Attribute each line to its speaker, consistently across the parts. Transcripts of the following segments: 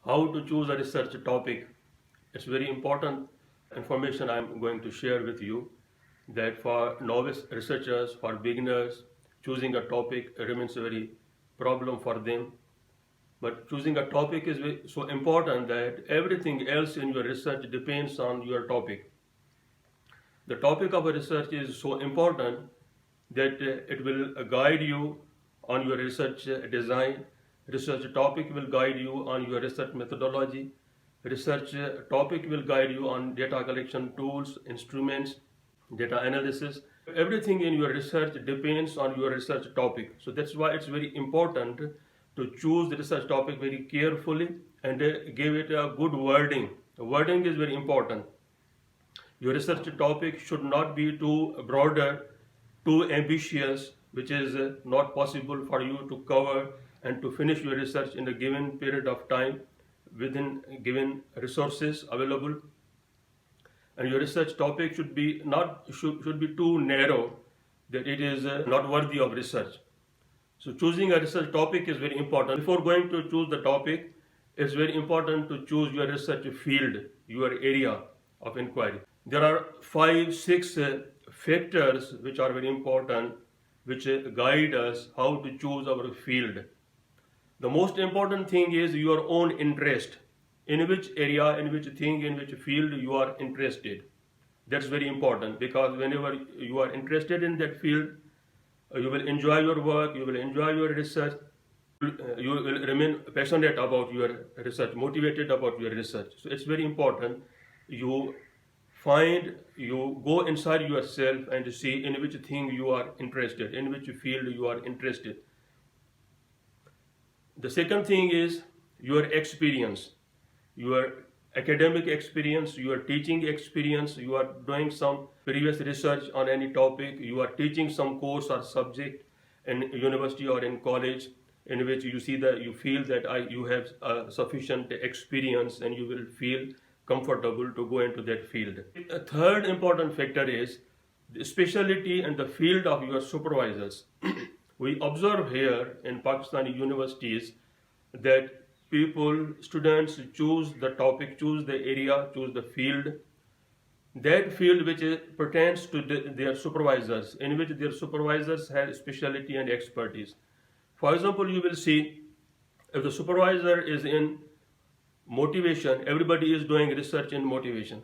Speaker 1: How to choose a research topic. It's very important information I'm going to share with you that for novice researchers, for beginners, choosing a topic remains a very problem for them. But choosing a topic is so important that everything else in your research depends on your topic. The topic of a research is so important that it will guide you on your research design. Research topic will guide you on your research methodology. Research topic will guide you on data collection tools, instruments, data analysis. Everything in your research depends on your research topic. So that's why it's very important to choose the research topic very carefully and give it a good wording. The wording is very important. Your research topic should not be too broader, too ambitious, which is not possible for you to cover and to finish your research in a given period of time within given resources available. And your research topic should be too narrow that it is not worthy of research. So choosing a research topic is very important. Before going to choose the topic, it's very important to choose your research field, your area of inquiry. There are 5, 6 factors which are very important, which guide us how to choose our field. The most important thing is your own interest. In which area, in which thing, in which field you are interested. That's very important because whenever you are interested in that field, you will enjoy your work, you will enjoy your research, you will remain passionate about your research, motivated about your research. So it's very important you go inside yourself and see in which thing you are interested, in which field you are interested. The second thing is your experience, your academic experience, your teaching experience. You are doing some previous research on any topic, you are teaching some course or subject in university or in college in which you feel that you have sufficient experience and you will feel comfortable to go into that field. A third important factor is the specialty and the field of your supervisors. We observe here in Pakistani universities that students choose the topic, choose the area, choose the field, that field which pertains to their supervisors, in which their supervisors have specialty and expertise. For example, you will see if the supervisor is in motivation, everybody is doing research in motivation.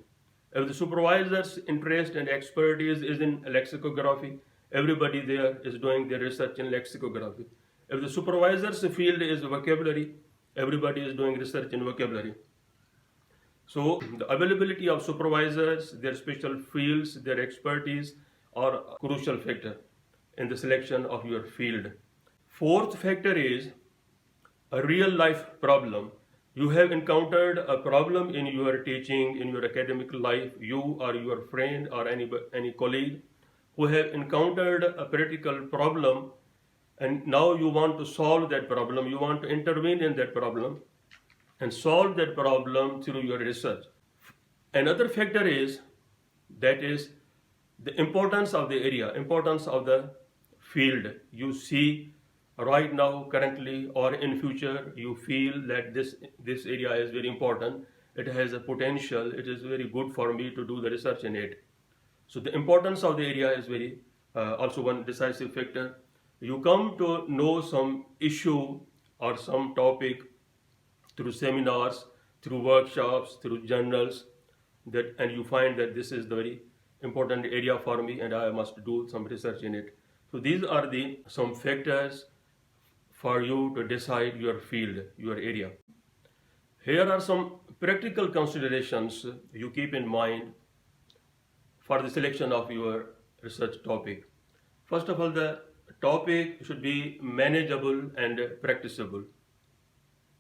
Speaker 1: If the supervisor's interest and expertise is in lexicography, everybody there is doing their research in lexicography. If the supervisor's field is vocabulary, everybody is doing research in vocabulary. So the availability of supervisors, their special fields, their expertise are a crucial factor in the selection of your field. Fourth factor is a real life problem. You have encountered a problem in your teaching, in your academic life, you or your friend or any colleague who have encountered a practical problem, and now you want to solve that problem, you want to intervene in that problem and solve that problem through your research. Another factor is the importance of the area, importance of the field. You see right now, currently, or in future, you feel that this area is very important. It has a potential. It is very good for me to do the research in it. So the importance of the area is very also one decisive factor. You come to know some issue or some topic through seminars, through workshops, through journals, and you find that this is the very important area for me and I must do some research in it. So these are some factors for you to decide your field, your area. Here are some practical considerations you keep in mind for the selection of your research topic. First of all, the topic should be manageable and practicable.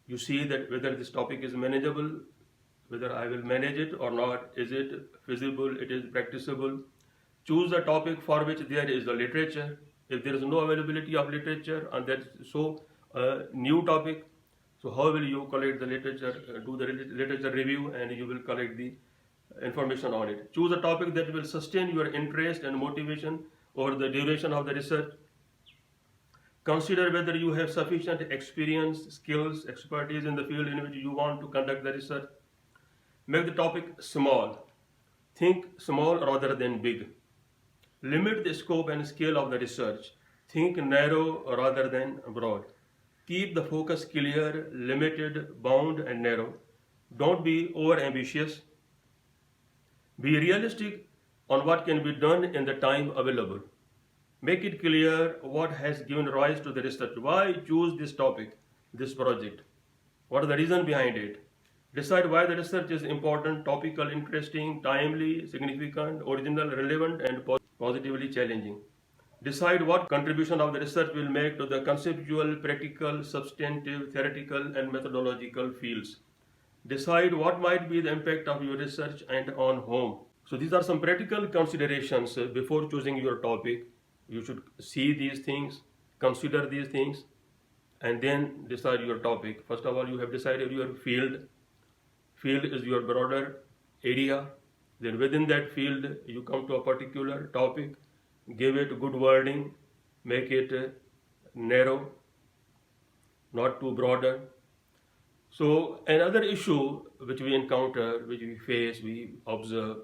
Speaker 1: You see that whether this topic is manageable, whether I will manage it or not, is it feasible, it is practicable. Choose a topic for which there is a literature. If there is no availability of literature and that's new topic, so how will you collect the literature, do the literature review, and you will collect the information on it. Choose a topic that will sustain your interest and motivation over the duration of the research. Consider whether you have sufficient experience, skills, expertise in the field in which you want to conduct the research. Make the topic small. Think small rather than big. Limit the scope and scale of the research. Think narrow rather than broad. Keep the focus clear, limited, bound, and narrow. Don't be over ambitious. Be realistic on what can be done in the time available. Make it clear what has given rise to the research. Why choose this topic, this project? What is the reason behind it? Decide why the research is important, topical, interesting, timely, significant, original, relevant, and positively challenging. Decide what contribution of the research will make to the conceptual, practical, substantive, theoretical, and methodological fields. Decide what might be the impact of your research and on whom. So these are some practical considerations before choosing your topic. You should see these things, consider these things, and then decide your topic. First of all, you have decided your field. Field is your broader area. Then within that field, you come to a particular topic, give it good wording, make it narrow, not too broader. So another issue which we encounter, which we face, we observe,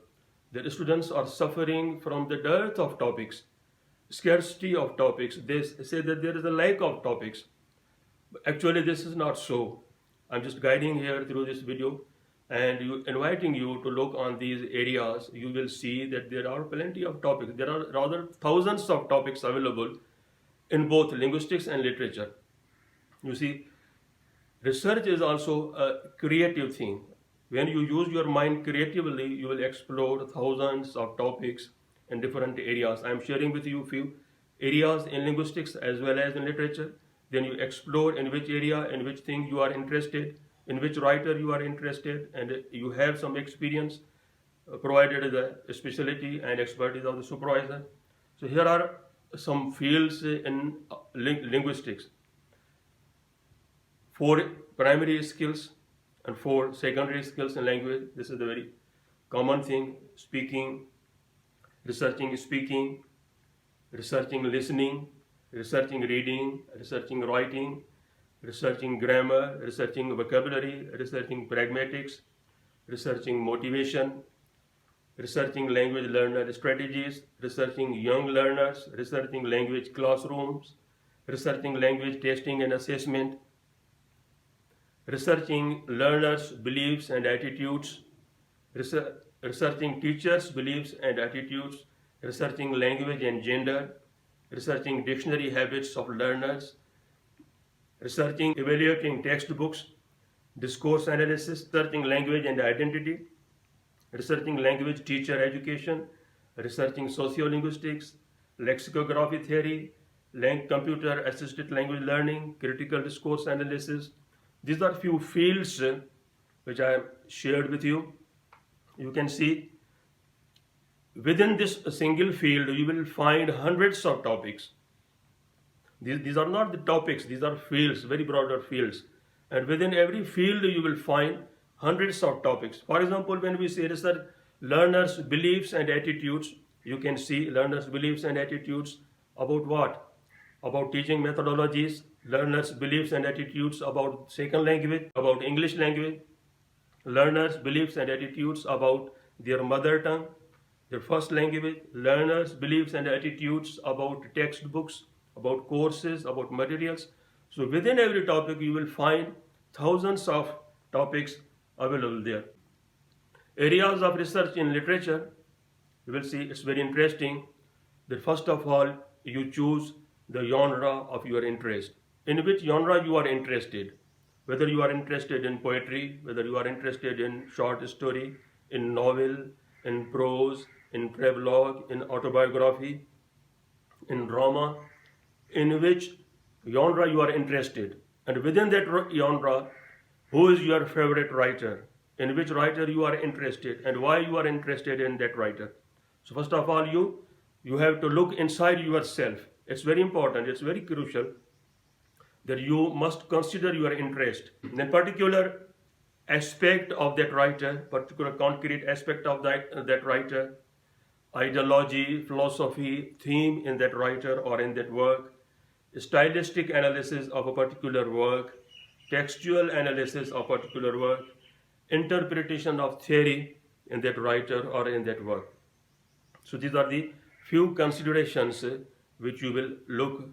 Speaker 1: that students are suffering from the dearth of topics, scarcity of topics. They say that there is a lack of topics. Actually, this is not so. I'm just guiding here through this video and inviting you to look on these areas. You will see that there are plenty of topics. There are rather thousands of topics available in both linguistics and literature. You see, research is also a creative thing. When you use your mind creatively, you will explore thousands of topics in different areas. I am sharing with you few areas in linguistics as well as in literature. Then you explore in which area, in which thing you are interested, in which writer you are interested, and you have some experience provided the specialty and expertise of the supervisor. So here are some fields in linguistics. 4 primary skills and 4 secondary skills in language. This is the very common thing: speaking, researching speaking, researching listening, researching reading, researching writing, researching grammar, researching vocabulary, researching pragmatics, researching motivation, researching language learner strategies, researching young learners, researching language classrooms, researching language testing and assessment, researching learners' beliefs and attitudes, researching teachers' beliefs and attitudes, researching language and gender, researching dictionary habits of learners, researching evaluating textbooks, discourse analysis, researching language and identity, researching language teacher education, researching sociolinguistics, lexicography theory, computer assisted language learning, critical discourse analysis. These are few fields which I have shared with you. You can see within this single field you will find hundreds of topics. These are not the topics, these are fields, very broader fields. And within every field you will find hundreds of topics. For example, when we say research learners' beliefs and attitudes, you can see learners' beliefs and attitudes about what? About teaching methodologies, learners' beliefs and attitudes about second language, about English language, learners' beliefs and attitudes about their mother tongue, their first language, learners' beliefs and attitudes about textbooks, about courses, about materials. So within every topic you will find thousands of topics available there. Areas of research in literature, you will see it's very interesting that first of all you choose the genre of your interest. In which genre you are interested, whether you are interested in poetry, whether you are interested in short story, in novel, in prose, in travelogue, in autobiography, in drama, in which genre you are interested, and within that genre, who is your favorite writer, in which writer you are interested, and why you are interested in that writer. So first of all, you have to look inside yourself. It's very important, it's very crucial that you must consider your interest, then particular aspect of that writer, particular concrete aspect of that writer, ideology, philosophy, theme in that writer or in that work, stylistic analysis of a particular work, textual analysis of a particular work, interpretation of theory in that writer or in that work. So these are the few considerations which you will look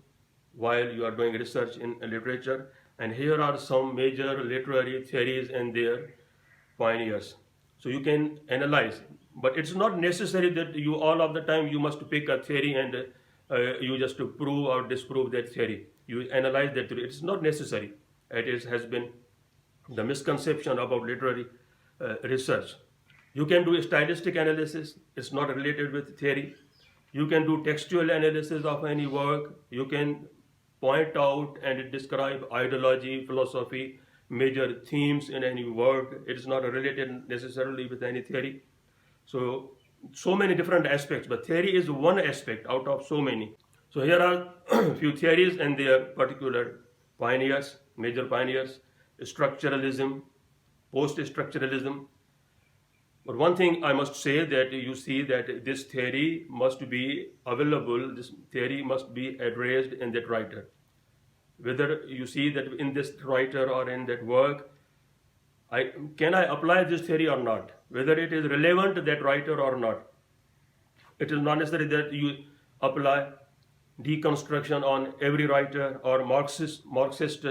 Speaker 1: while you are doing research in literature. And here are some major literary theories and their pioneers. So you can analyze, but it's not necessary that you all of the time you must pick a theory and you just to prove or disprove that theory. You analyze that theory. It's not necessary. Has been the misconception about literary research. You can do a stylistic analysis. It's not related with theory. You can do textual analysis of any work. You can point out and describe ideology, philosophy, major themes in any work. It is not related necessarily with any theory. So many different aspects, but theory is one aspect out of so many. So here are a few theories and their particular pioneers, major pioneers: structuralism, post-structuralism. But one thing I must say, that you see that this theory must be available, this theory must be addressed in that writer. Whether you see that in this writer or in that work, can I apply this theory or not? Whether it is relevant to that writer or not. It is not necessary that you apply deconstruction on every writer or Marxist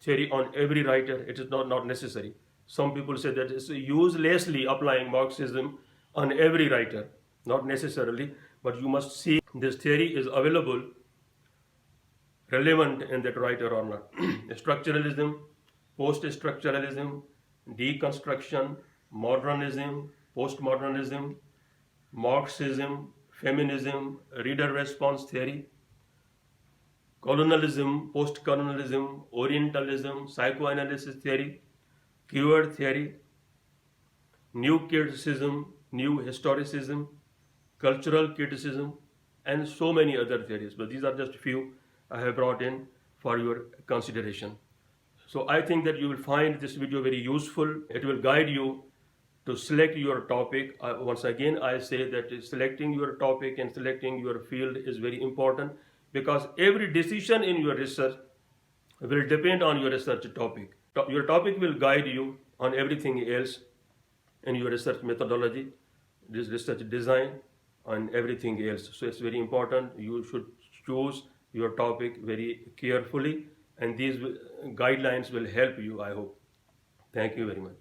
Speaker 1: theory on every writer. It is not necessary. Some people say that it's uselessly applying Marxism on every writer. Not necessarily, but you must see this theory is available, relevant in that writer or not. Structuralism, post-structuralism, deconstruction, modernism, postmodernism, Marxism, feminism, reader response theory, colonialism, post-colonialism, Orientalism, psychoanalysis theory, keyword theory, new criticism, new historicism, cultural criticism, and so many other theories. But these are just few I have brought in for your consideration. So I think that you will find this video very useful. It will guide you to select your topic. Once again, I say that selecting your topic and selecting your field is very important, because every decision in your research will depend on your research topic. Your topic will guide you on everything else in your research methodology, this research design, and everything else. So it's very important. You should choose your topic very carefully, and these guidelines will help you, I hope. Thank you very much.